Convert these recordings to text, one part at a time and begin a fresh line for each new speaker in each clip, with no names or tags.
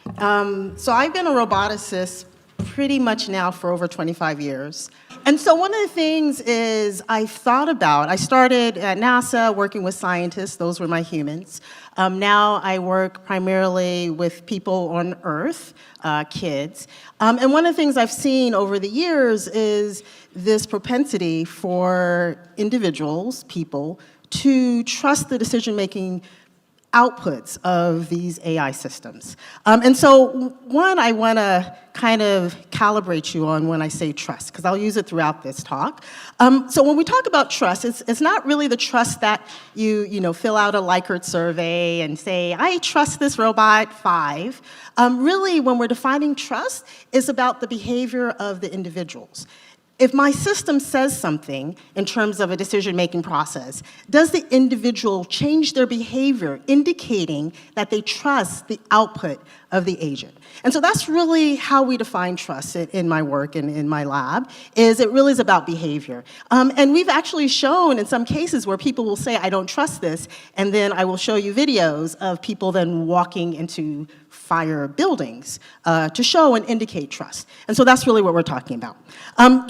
So I've been a roboticist pretty much now for over 25 years. And so one of the things is I started at NASA working with scientists, those were my humans. Now I work primarily with people on Earth, kids. And one of the things I've seen over the years is this propensity for individuals, people, to trust the decision-making outputs of these AI systems. And so one, I want to kind of calibrate you on when I say trust, because I'll use it throughout this talk. So when we talk about trust, it's not really the trust that you fill out a Likert survey and say, I trust this robot 5. Really, when we're defining trust, it's about the behavior of the individuals. If my system says something in terms of a decision-making process, does the individual change their behavior, indicating that they trust the output of the agent? And so that's really how we define trust in my work and in my lab, is it really is about behavior. And we've actually shown in some cases where people will say, I don't trust this, and then I will show you videos of people then walking into fire buildings to show and indicate trust. And so that's really what we're talking about.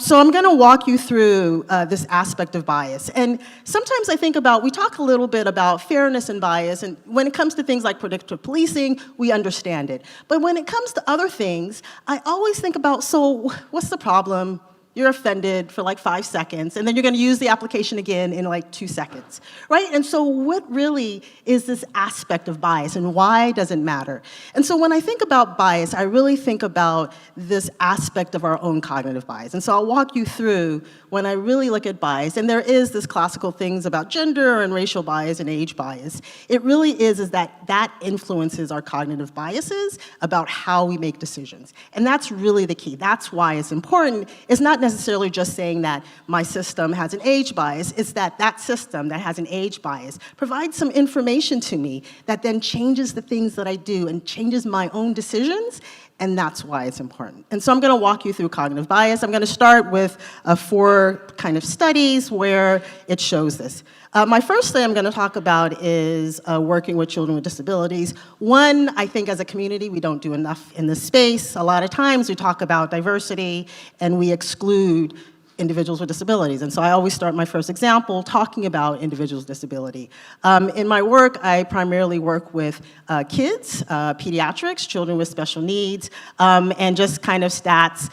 So I'm going to walk you through this aspect of bias. And sometimes I think we talk a little bit about fairness and bias, and when it comes to things like predictive policing, we understand it. But when it comes to other things, I always think about, so what's the problem? You're offended for like 5 seconds, and then you're going to use the application again in like 2 seconds, right? And so what really is this aspect of bias, and why does it matter? And so when I think about bias, I really think about this aspect of our own cognitive bias. And so I'll walk you through when I really look at bias, and there is this classical things about gender and racial bias and age bias. It really is that influences our cognitive biases about how we make decisions. And that's really the key. That's why it's important. It's not necessarily just saying that my system has an age bias, it's that system that has an age bias provides some information to me that then changes the things that I do and changes my own decisions, and that's why it's important. And so I'm going to walk you through cognitive bias. I'm going to start with 4 kind of studies where it shows this. My first thing I'm going to talk about is working with children with disabilities. One, I think as a community, we don't do enough in this space. A lot of times we talk about diversity and we exclude individuals with disabilities. And so I always start my first example talking about individuals with disability. In my work, I primarily work with kids, pediatrics, children with special needs, and just kind of stats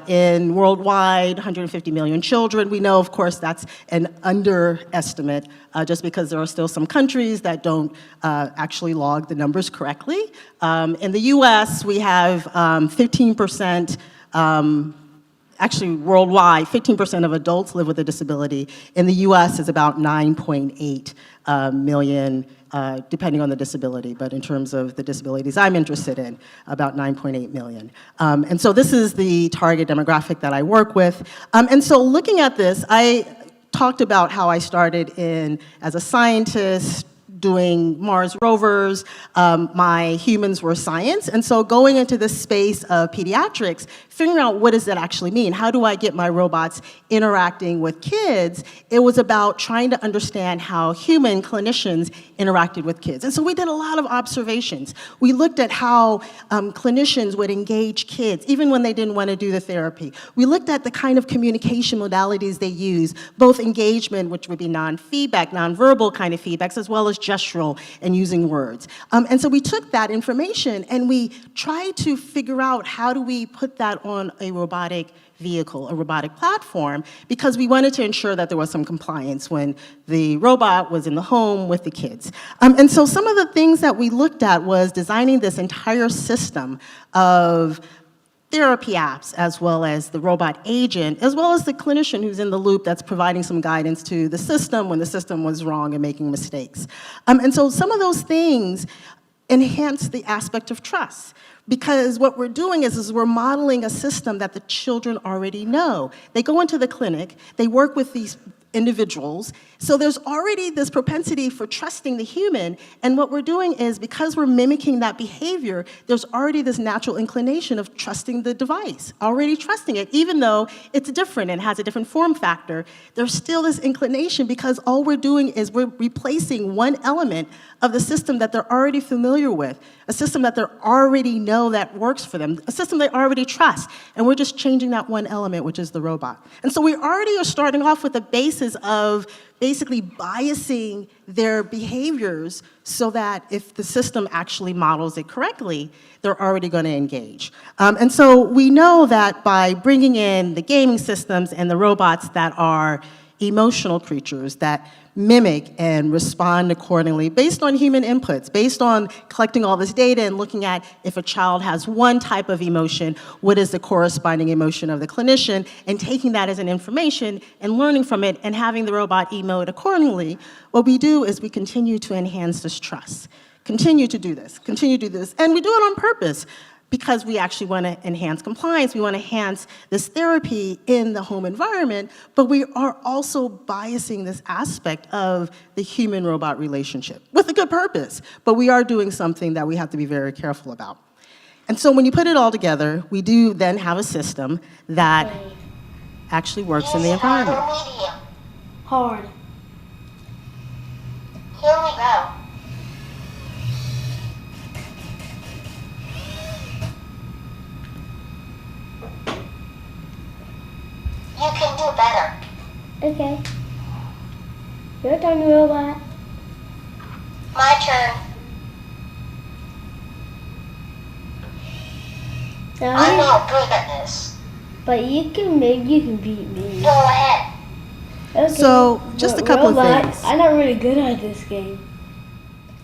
in worldwide, 150 million children. We know, of course, that's an underestimate just because there are still some countries that don't actually log the numbers correctly. In the US, we have 15%, actually worldwide, 15% of adults live with a disability. In the US, it's about 9.8 million, depending on the disability, but in terms of the disabilities I'm interested in, about 9.8 million. And so this is the target demographic that I work with. And so looking at this, I talked about how I started as a scientist, doing Mars rovers. My humans were science. And so going into the space of pediatrics, figuring out what does that actually mean? How do I get my robots interacting with kids? It was about trying to understand how human clinicians interacted with kids. And so we did a lot of observations. We looked at how clinicians would engage kids, even when they didn't want to do the therapy. We looked at the kind of communication modalities they use, both engagement, which would be non-feedback, non-verbal kind of feedbacks, as well as gestural and using words. And so we took that information and we tried to figure out how do we put that on a robotic vehicle, a robotic platform, because we wanted to ensure that there was some compliance when the robot was in the home with the kids. And so some of the things that we looked at was designing this entire system of therapy apps, as well as the robot agent, as well as the clinician who's in the loop that's providing some guidance to the system when the system was wrong and making mistakes. And so some of those things enhance the aspect of trust. Because what we're doing is we're modeling a system that the children already know. They go into the clinic, they work with these individuals. So there's already this propensity for trusting the human, and what we're doing is, because we're mimicking that behavior, there's already this natural inclination of trusting the device, already trusting it, even though it's different and has a different form factor. There's still this inclination because all we're doing is we're replacing one element of the system that they're already familiar with, a system that they already know that works for them, a system they already trust, and we're just changing that one element, which is the robot. And so we already are starting off with the basis of basically biasing their behaviors so that if the system actually models it correctly, they're already going to engage. And so we know that by bringing in the gaming systems and the robots that are emotional creatures that mimic and respond accordingly based on human inputs, based on collecting all this data and looking at if a child has one type of emotion, what is the corresponding emotion of the clinician, and taking that as an information and learning from it and having the robot emote accordingly. What we do is we continue to enhance this trust, continue to do this, and we do it on purpose, because we actually want to enhance compliance, we want to enhance this therapy in the home environment, but we are also biasing this aspect of the human-robot relationship with a good purpose, but we are doing something that we have to be very careful about. And so when you put it all together, we do then have a system that actually works in the environment.
Hard.
Here we go. You can do better.
Okay. Your turn, robot.
My turn. I'm not good at this.
But maybe you can beat me.
Go ahead.
Okay.
So, just a couple of things.
I'm not really good at this game.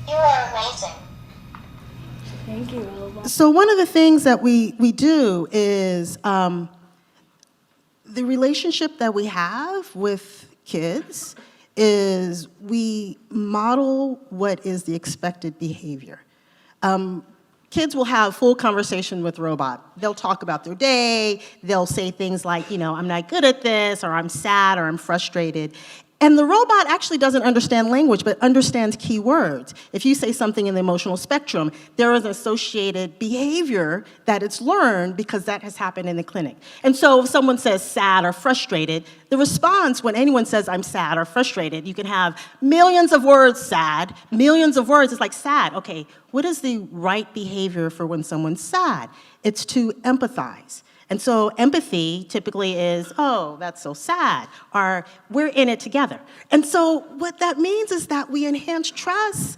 You are amazing.
Thank you, robot.
So one of the things that we do is the relationship that we have with kids is we model what is the expected behavior. Kids will have full conversation with robot. They'll talk about their day, they'll say things like, you know, I'm not good at this, or I'm sad, or I'm frustrated. And the robot actually doesn't understand language, but understands key words. If you say something in the emotional spectrum, there is an associated behavior that it's learned because that has happened in the clinic. And so if someone says sad or frustrated, the response when anyone says I'm sad or frustrated, you can have millions of words sad, millions of words, it's like sad. Okay, what is the right behavior for when someone's sad? It's to empathize. And so empathy typically is, oh, that's so sad, or we're in it together. And so what that means is that we enhance trust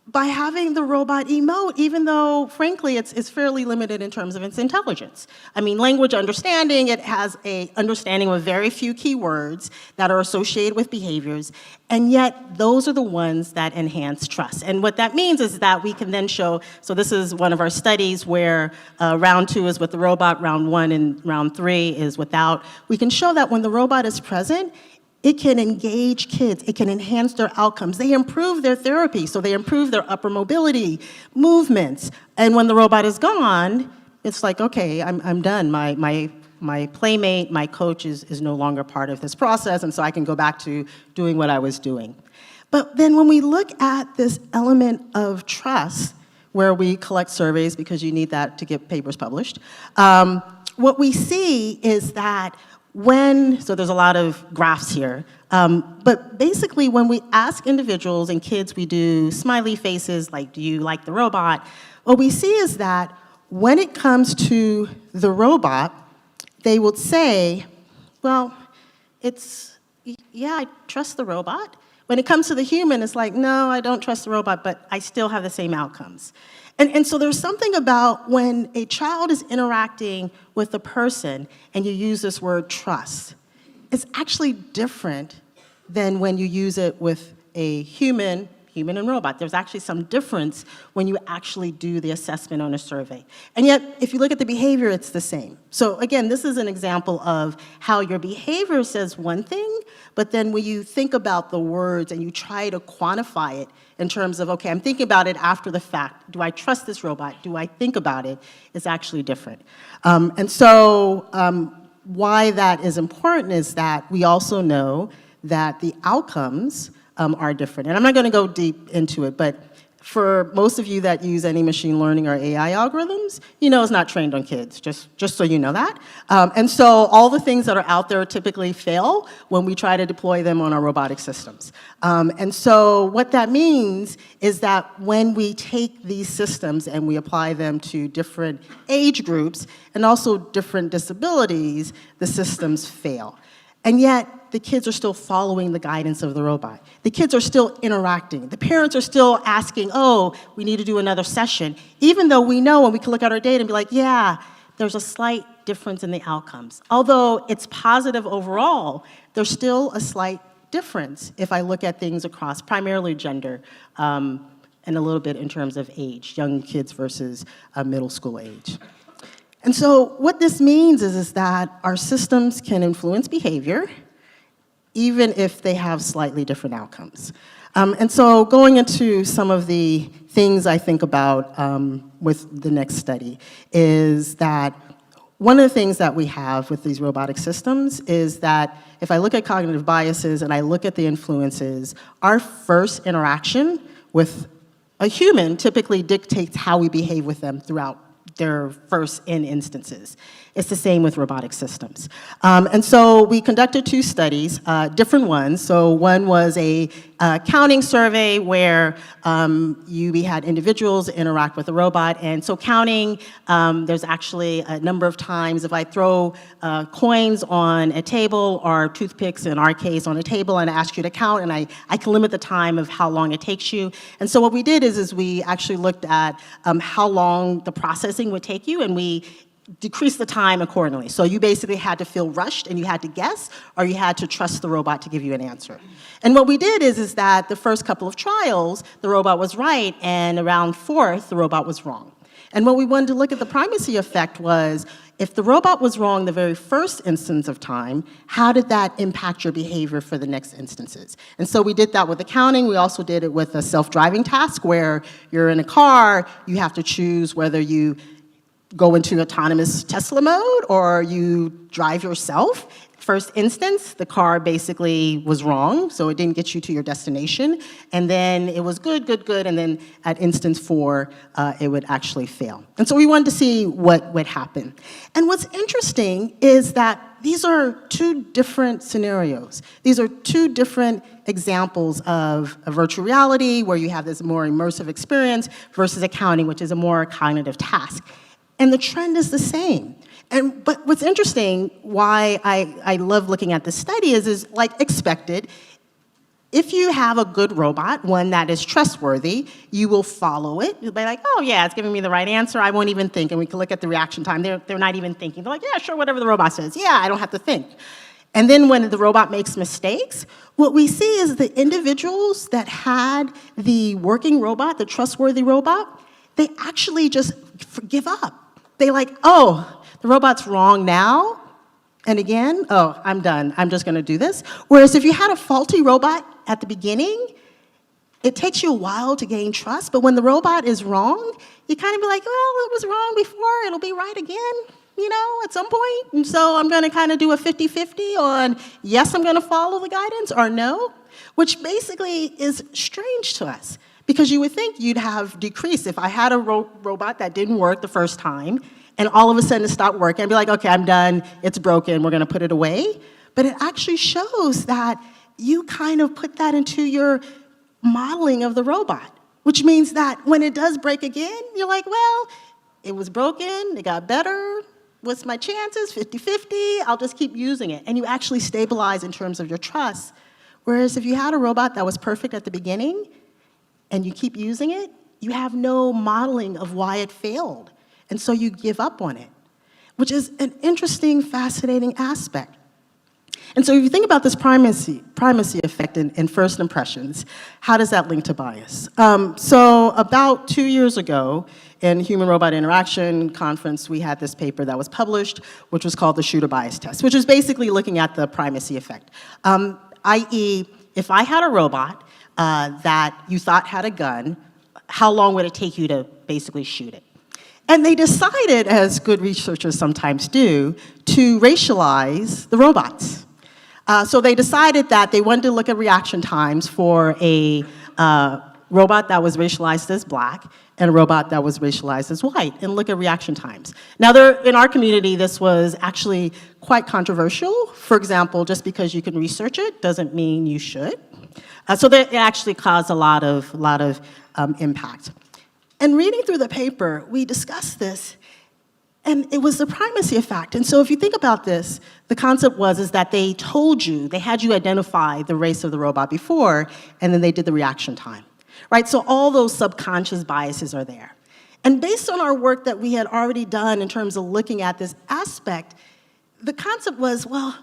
by having the robot emote, even though, frankly, it's fairly limited in terms of its intelligence. I mean, language understanding, it has an understanding of very few keywords that are associated with behaviors, and yet those are the ones that enhance trust. And what that means is that we can then show, so this is one of our studies where round 2 is with the robot, round 1 and round 3 is without. We can show that when the robot is present, it can engage kids, it can enhance their outcomes. They improve their therapy, so they improve their upper mobility, movements. And when the robot is gone, it's like, okay, I'm done. My playmate, my coach is no longer part of this process, and so I can go back to doing what I was doing. But then when we look at this element of trust, where we collect surveys because you need that to get papers published, what we see is that so there's a lot of graphs here, but basically when we ask individuals and kids, we do smiley faces, like, do you like the robot? What we see is that when it comes to the robot, they would say, well, yeah, I trust the robot. When it comes to the human, it's like, no, I don't trust the robot, but I still have the same outcomes. And so there's something about when a child is interacting with a person and you use this word trust, it's actually different than when you use it with a human and robot. There's actually some difference when you actually do the assessment on a survey. And yet, if you look at the behavior, it's the same. So again, this is an example of how your behavior says one thing, but then when you think about the words and you try to quantify it in terms of, okay, I'm thinking about it after the fact. Do I trust this robot? Do I think about it? It's actually different. And so why that is important is that we also know that the outcomes are different. And I'm not going to go deep into it, but for most of you that use any machine learning or AI algorithms, you know it's not trained on kids, just so you know that. And so all the things that are out there typically fail when we try to deploy them on our robotic systems. And so what that means is that when we take these systems and we apply them to different age groups and also different disabilities, the systems fail. And yet, the kids are still following the guidance of the robot. The kids are still interacting. The parents are still asking, oh, we need to do another session, even though we know and we can look at our data and be like, yeah, there's a slight difference in the outcomes. Although it's positive overall, there's still a slight difference if I look at things across primarily gender and a little bit in terms of age, young kids versus middle school age. And so what this means is that our systems can influence behavior, even if they have slightly different outcomes. And so going into some of the things I think about with the next study is that one of the things that we have with these robotic systems is that if I look at cognitive biases and I look at the influences, our first interaction with a human typically dictates how we behave with them throughout their first N instances. It's the same with robotic systems. And so we conducted 2 studies, different ones. So one was a counting survey where we had individuals interact with a robot. And so counting, there's actually a number of times if I throw coins on a table or toothpicks in our case on a table and I ask you to count, and I can limit the time of how long it takes you. And so what we did is we actually looked at how long the processing would take you, and we decreased the time accordingly. So you basically had to feel rushed and you had to guess, or you had to trust the robot to give you an answer. And what we did is that the first couple of trials, the robot was right, and around 4th, the robot was wrong. And what we wanted to look at the primacy effect was, if the robot was wrong the very first instance of time, how did that impact your behavior for the next instances? And so we did that with accounting. We also did it with a self-driving task where you're in a car, you have to choose whether you go into autonomous Tesla mode or you drive yourself. First instance, the car basically was wrong, so it didn't get you to your destination. And then it was good, and then at instance 4, it would actually fail. And so we wanted to see what would happen. And what's interesting is that these are 2 different scenarios. These are 2 different examples of a virtual reality where you have this more immersive experience versus accounting, which is a more cognitive task. And the trend is the same. But what's interesting, why I love looking at this study is like expected, if you have a good robot, one that is trustworthy, you will follow it. You'll be like, oh yeah, it's giving me the right answer, I won't even think. And we can look at the reaction time. They're not even thinking. They're like, yeah, sure, whatever the robot says. Yeah, I don't have to think. And then when the robot makes mistakes, what we see is the individuals that had the working robot, the trustworthy robot, they actually just give up. They like, oh, the robot's wrong now, and again, oh, I'm done. I'm just gonna do this. Whereas if you had a faulty robot at the beginning, it takes you a while to gain trust, but when the robot is wrong, you kind of be like, well, it was wrong before, it'll be right again, you know, at some point. And so I'm gonna kind of do a 50-50 on, yes, I'm gonna follow the guidance, or no, which basically is strange to us. Because you would think you'd have decreased. If I had a robot that didn't work the first time, and all of a sudden it stopped working, I'd be like, okay, I'm done, it's broken, we're gonna put it away. But it actually shows that you kind of put that into your modeling of the robot, which means that when it does break again, you're like, well, it was broken, it got better, what's my chances? 50-50, I'll just keep using it. And you actually stabilize in terms of your trust. Whereas if you had a robot that was perfect at the beginning, and you keep using it, you have no modeling of why it failed. And so you give up on it, which is an interesting, fascinating aspect. And so if you think about this primacy effect in first impressions, how does that link to bias? So about 2 years ago, in Human-Robot Interaction Conference, we had this paper that was published, which was called the Shooter Bias Test, which is basically looking at the primacy effect. I.e., if I had a robot that you thought had a gun, how long would it take you to basically shoot it? And they decided, as good researchers sometimes do, to racialize the robots. So they decided that they wanted to look at reaction times for a robot that was racialized as black and a robot that was racialized as white, and look at reaction times. Now, in our community, this was actually quite controversial. For example, just because you can research it doesn't mean you should. So it actually caused a lot of impact. And reading through the paper, we discussed this, and it was the primacy effect. And so if you think about this, the concept is that they had you identify the race of the robot before, and then they did the reaction time, right? So all those subconscious biases are there. And based on our work that we had already done in terms of looking at this aspect, the concept was, well,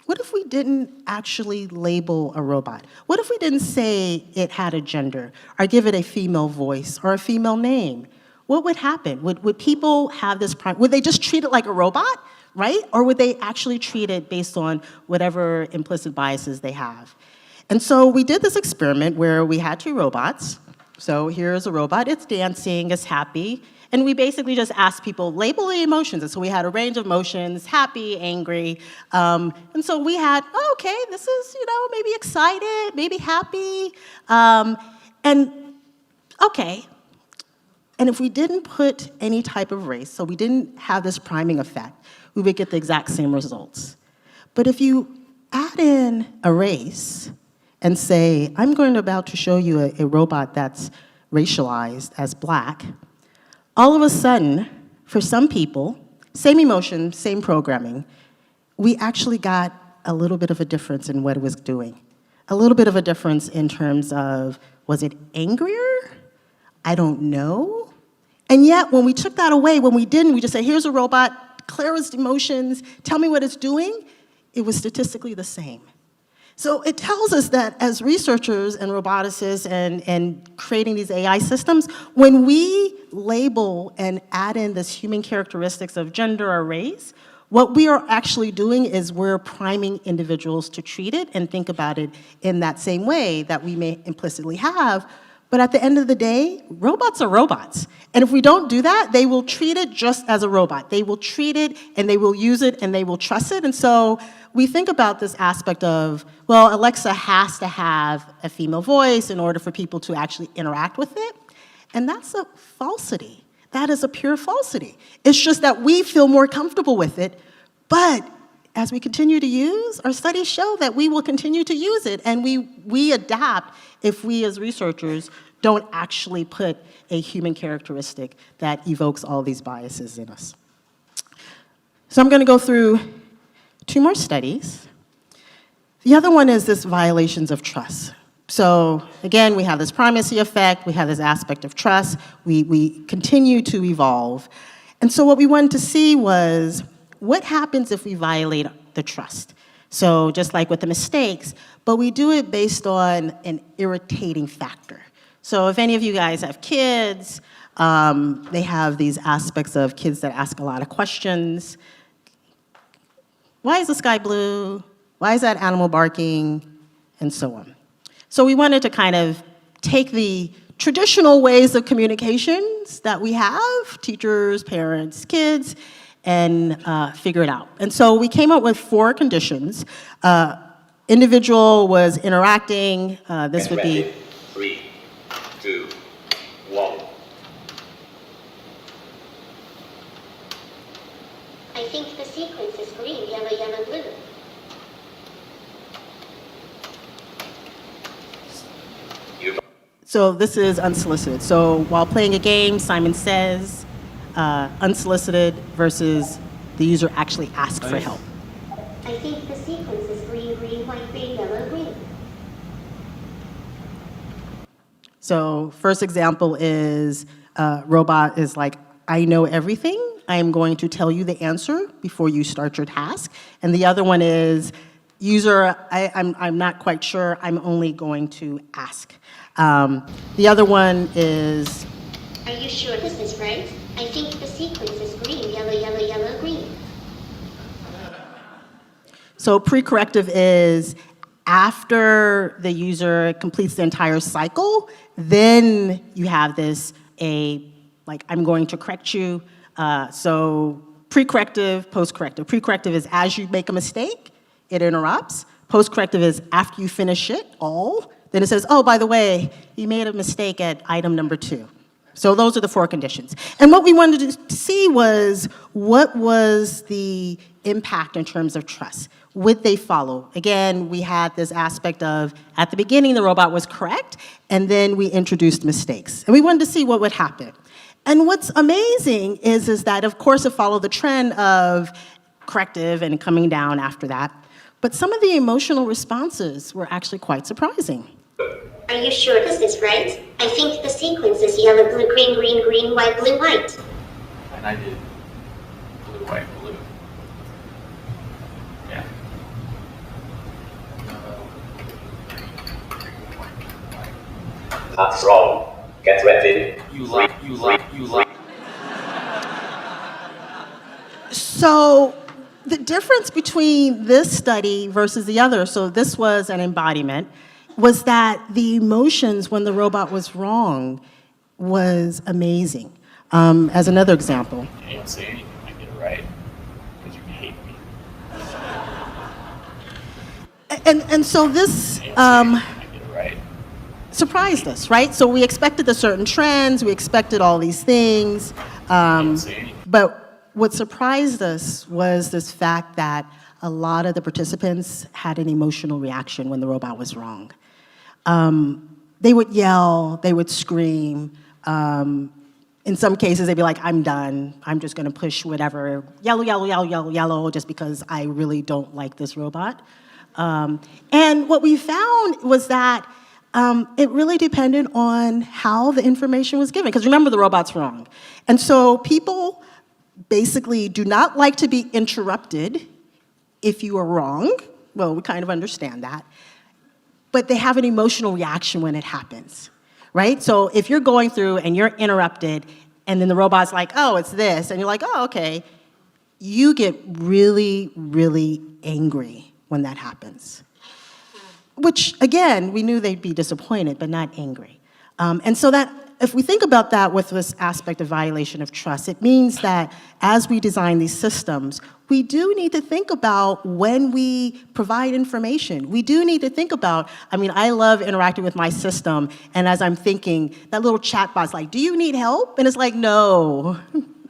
what if we didn't actually label a robot? What if we didn't say it had a gender, or give it a female voice, or a female name? What would happen? Would people have this would they just treat it like a robot, right? Or would they actually treat it based on whatever implicit biases they have? And so we did this experiment where we had 2 robots. So here's a robot, it's dancing, it's happy, and we basically just asked people, label the emotions. And so we had a range of emotions, happy, angry, and so we had, oh, okay, this is, maybe excited, maybe happy, and okay. And if we didn't put any type of race, so we didn't have this priming effect, we would get the exact same results. But if you add in a race and say, I'm about to show you a robot that's racialized as black, all of a sudden, for some people, same emotion, same programming, we actually got a little bit of a difference in what it was doing. A little bit of a difference in terms of, was it angrier? I don't know. And yet, when we took that away, when we didn't, we just said, here's a robot, declare its emotions, tell me what it's doing, it was statistically the same. So it tells us that as researchers and roboticists and creating these AI systems, when we label and add in this human characteristics of gender or race, what we are actually doing is we're priming individuals to treat it and think about it in that same way that we may implicitly have. But at the end of the day, robots are robots. And if we don't do that, they will treat it just as a robot. They will treat it, and they will use it, and they will trust it. And so we think about this aspect of, well, Alexa has to have a female voice in order for people to actually interact with it. And that's a falsity. That is a pure falsity. It's just that we feel more comfortable with it, but as we continue to use, our studies show that we will continue to use it, and we adapt if we as researchers don't actually put a human characteristic that evokes all these biases in us. So I'm going to go through 2 more studies. The other one is this violations of trust. So again, we have this primacy effect, we have this aspect of trust, we continue to evolve. And so what we wanted to see was, what happens if we violate the trust? So just like with the mistakes, but we do it based on an irritating factor. So if any of you guys have kids, they have these aspects of kids that ask a lot of questions. Why is the sky blue? Why is that animal barking? And so on. So we wanted to kind of take the traditional ways of communications that we have, teachers, parents, kids, and figure it out. And so we came up with 4 conditions. Individual was interacting. This would be
3, 2, 1.
I think the sequence is green, yellow, yellow, blue.
So this is unsolicited. So while playing a game, Simon says, unsolicited versus the user actually asked for help.
I think the sequence is green, green, white, green, yellow, green.
So first example is robot is like, I know everything. I am going to tell you the answer before you start your task. And the other one is, user, I'm not quite sure. I'm only going to ask. The other one is,
Are you sure this is right? I think the sequence is green, yellow, yellow, yellow, green.
so pre-corrective is after the user completes the entire cycle, then you have this, like, I'm going to correct you. So pre-corrective, post-corrective. Pre-corrective is as you make a mistake, it interrupts. Post-corrective is after you finish it all, then it says, oh, by the way, you made a mistake at item number 2. So those are the 4 conditions. And what we wanted to see was, what was the impact in terms of trust? Would they follow? Again, we had this aspect of, at the beginning, the robot was correct, and then we introduced mistakes. And we wanted to see what would happen. And what's amazing is that, of course, it followed the trend of corrective and coming down after that. But some of the emotional responses were actually quite surprising.
Are you sure this is right? I think the sequence is yellow, blue, green, green, green, white, blue, white.
And I did blue, white, blue. Yeah. That's wrong. Get ready. You like.
So the difference between this study versus the other, so this was an embodiment, was that the emotions when the robot was wrong was amazing. As another example.
I didn't say anything. I get it right. Because you hate me.
And so this
I get it right.
surprised us, right? So we expected a certain trends, we expected all these things, but what surprised us was this fact that a lot of the participants had an emotional reaction when the robot was wrong. They would yell, they would scream. In some cases, they'd be like, I'm done. I'm just gonna push whatever, yellow, yellow, yellow, yellow, yellow, just because I really don't like this robot. And what we found was that it really depended on how the information was given, because remember, the robot's wrong. And so people basically do not like to be interrupted if you are wrong. Well, we kind of understand that. But they have an emotional reaction when it happens, right? So if you're going through and you're interrupted, and then the robot's like, oh, it's this, and you're like, oh, okay, you get really, really angry when that happens. Which, again, we knew they'd be disappointed, but not angry. And so that, if we think about that with this aspect of violation of trust, it means that as we design these systems, we do need to think about when we provide information. We do need to think about, I mean, I love interacting with my system, and as I'm thinking, that little chatbot's like, do you need help? And it's like, no,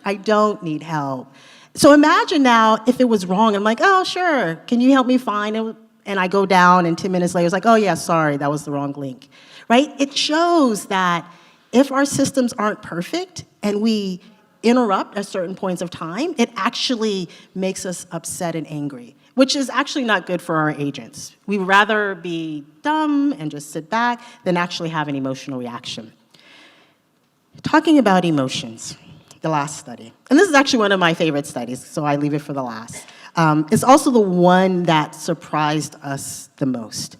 I don't need help. So imagine now if it was wrong, I'm like, oh, sure, can you help me find it? And I go down, and 10 minutes later, it's like, oh, yeah, sorry, that was the wrong link, right? It shows that if our systems aren't perfect and we interrupt at certain points of time, it actually makes us upset and angry, which is actually not good for our agents. We'd rather be dumb and just sit back than actually have an emotional reaction. Talking about emotions, the last study, and this is actually one of my favorite studies, so I leave it for the last. It's also the one that surprised us the most.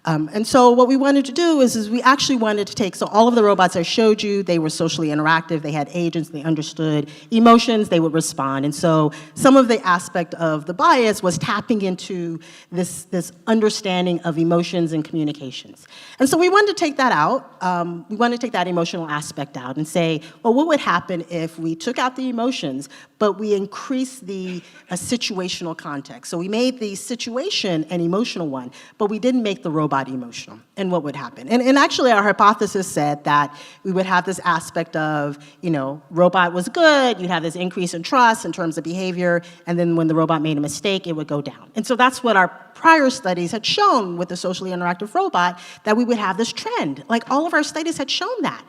And so what we wanted to do is we actually wanted to take, so all of the robots I showed you, they were socially interactive, they had agents, they understood emotions, they would respond. And so some of the aspect of the bias was tapping into this understanding of emotions and communications. And so we wanted to take that out, we wanted to take that emotional aspect out and say, well, what would happen if we took out the emotions, but we increased the situational context? So we made the situation an emotional one, but we didn't make the robot emotional, and what would happen? And actually our hypothesis said that we would have this aspect of, you know, robot was good, you'd have this increase in trust in terms of behavior, and then when the robot made a mistake, it would go down. And so that's what our prior studies had shown with the socially interactive robot, that we would have this trend. Like all of our studies had shown that.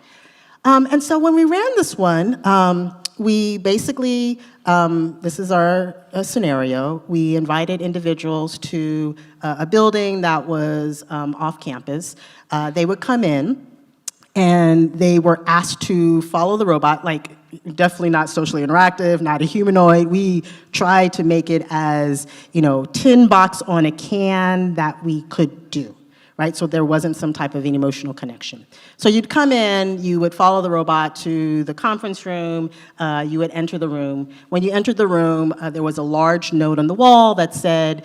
And so when we ran this one, we basically, this is our scenario, we invited individuals to a building that was off campus. They would come in and they were asked to follow the robot, like definitely not socially interactive, not a humanoid. We tried to make it as, you know, tin box on a can that we could do. Right, so there wasn't some type of an emotional connection. So you'd come in, you would follow the robot to the conference room, you would enter the room. When you entered the room, there was a large note on the wall that said,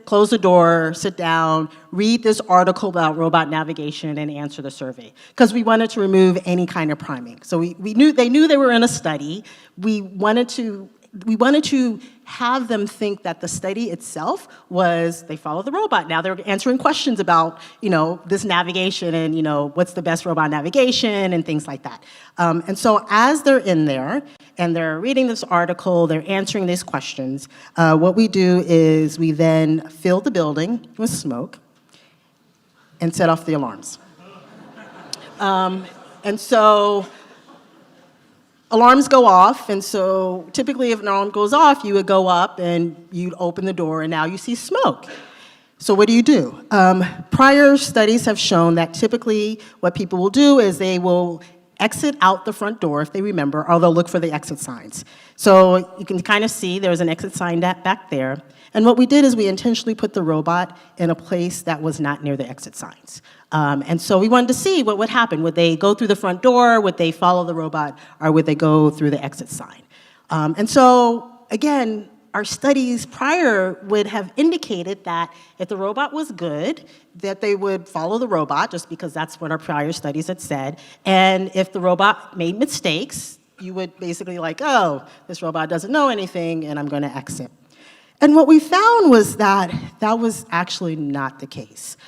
close the door, sit down, read this article about robot navigation and answer the survey. Because we wanted to remove any kind of priming. So they knew they were in a study. We wanted to we wanted to have them think that the study itself was, they follow the robot. Now they're answering questions about, this navigation and, what's the best robot navigation and things like that. And so as they're in there and they're reading this article, they're answering these questions, what we do is we then fill the building with smoke and set off the alarms. And so alarms go off, and so typically if an alarm goes off, you would go up and you'd open the door, and now you see smoke. So what do? Prior studies have shown that typically what people will do is they will exit out the front door, if they remember, or they'll look for the exit signs. So you can kind of see there's an exit sign back there. And what we did is we intentionally put the robot in a place that was not near the exit signs. And so we wanted to see what would happen. Would they go through the front door? Would they follow the robot? Or would they go through the exit sign? And so, again, our studies prior would have indicated that if the robot was good, that they would follow the robot, just because that's what our prior studies had said. And if the robot made mistakes, you would basically oh, this robot doesn't know anything, and I'm going to exit. And what we found was that that was actually not the case.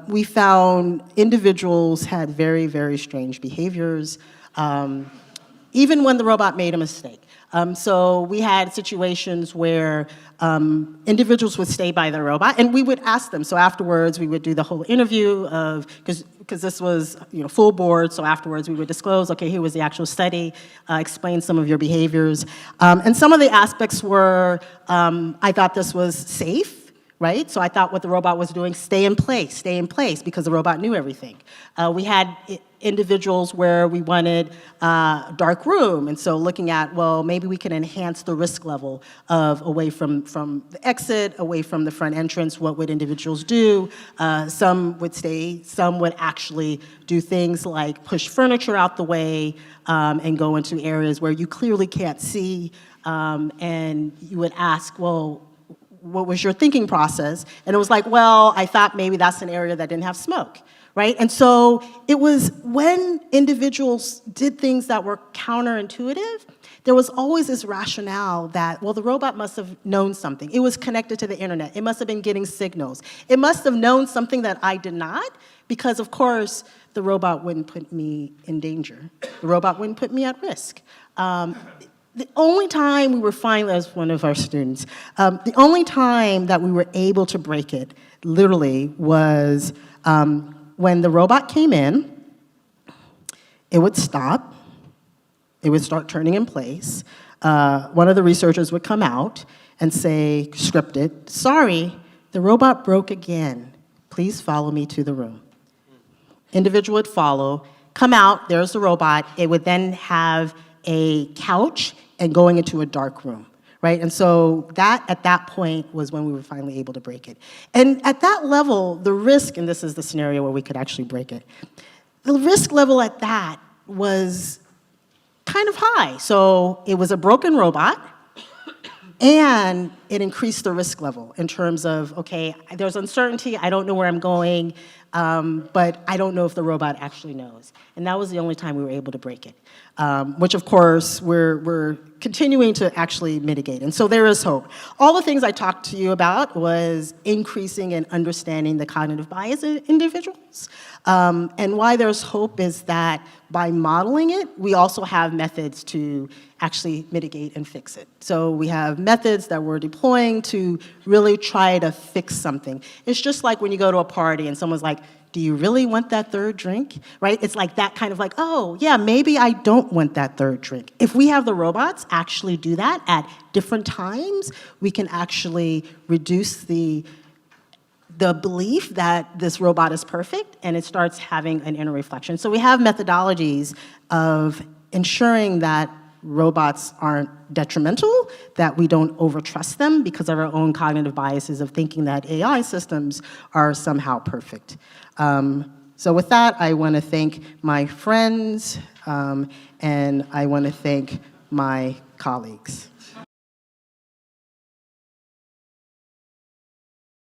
We found individuals had very, very strange behaviors, even when the robot made a mistake. So we had situations where individuals would stay by the robot, and we would ask them. So afterwards, we would do the whole interview of, because this was full board, so afterwards we would disclose, okay, here was the actual study, explain some of your behaviors. And some of the aspects were, I thought this was safe. Right? So I thought what the robot was doing, stay in place, because the robot knew everything. We had individuals where we wanted a dark room, and so looking at, well, maybe we can enhance the risk level of away from the exit, away from the front entrance, what would individuals do? Some would stay, some would actually do things like push furniture out the way and go into areas where you clearly can't see, and you would ask, well, what was your thinking process? And it was well, I thought maybe that's an area that didn't have smoke, right? And so it was when individuals did things that were counterintuitive, there was always this rationale that, well, the robot must have known something. It was connected to the internet. It must have been getting signals. It must have known something that I did not, because of course, the robot wouldn't put me in danger. The robot wouldn't put me at risk. The only time we were finally, as one of our students, the only time that we were able to break it, literally, was when the robot came in, it would stop, it would start turning in place. One of the researchers would come out and say, scripted, sorry, the robot broke again. Please follow me to the room. Individual would follow, come out, there's the robot. It would then have a couch and going into a dark room, right? And so that, at that point, was when we were finally able to break it. And at that level, the risk, and this is the scenario where we could actually break it, the risk level at that was kind of high. So it was a broken robot, and it increased the risk level in terms of, okay, there's uncertainty, I don't know where I'm going, but I don't know if the robot actually knows. And that was the only time we were able to break it, which of course we're continuing to actually mitigate. And so there is hope. All the things I talked to you about was increasing and understanding the cognitive bias in individuals. And why there's hope is that by modeling it, we also have methods to actually mitigate and fix it. So we have methods that we're deploying to really try to fix something. It's just like when you go to a party and someone's like, do you really want that third drink, right? It's like that kind of oh, yeah, maybe I don't want that third drink. If we have the robots actually do that at different times, we can actually reduce the belief that this robot is perfect, and it starts having an inner reflection. So we have methodologies of ensuring that robots aren't detrimental, that we don't overtrust them because of our own cognitive biases of thinking that AI systems are somehow perfect. So with that, I want to thank my friends, and I want to thank my colleagues.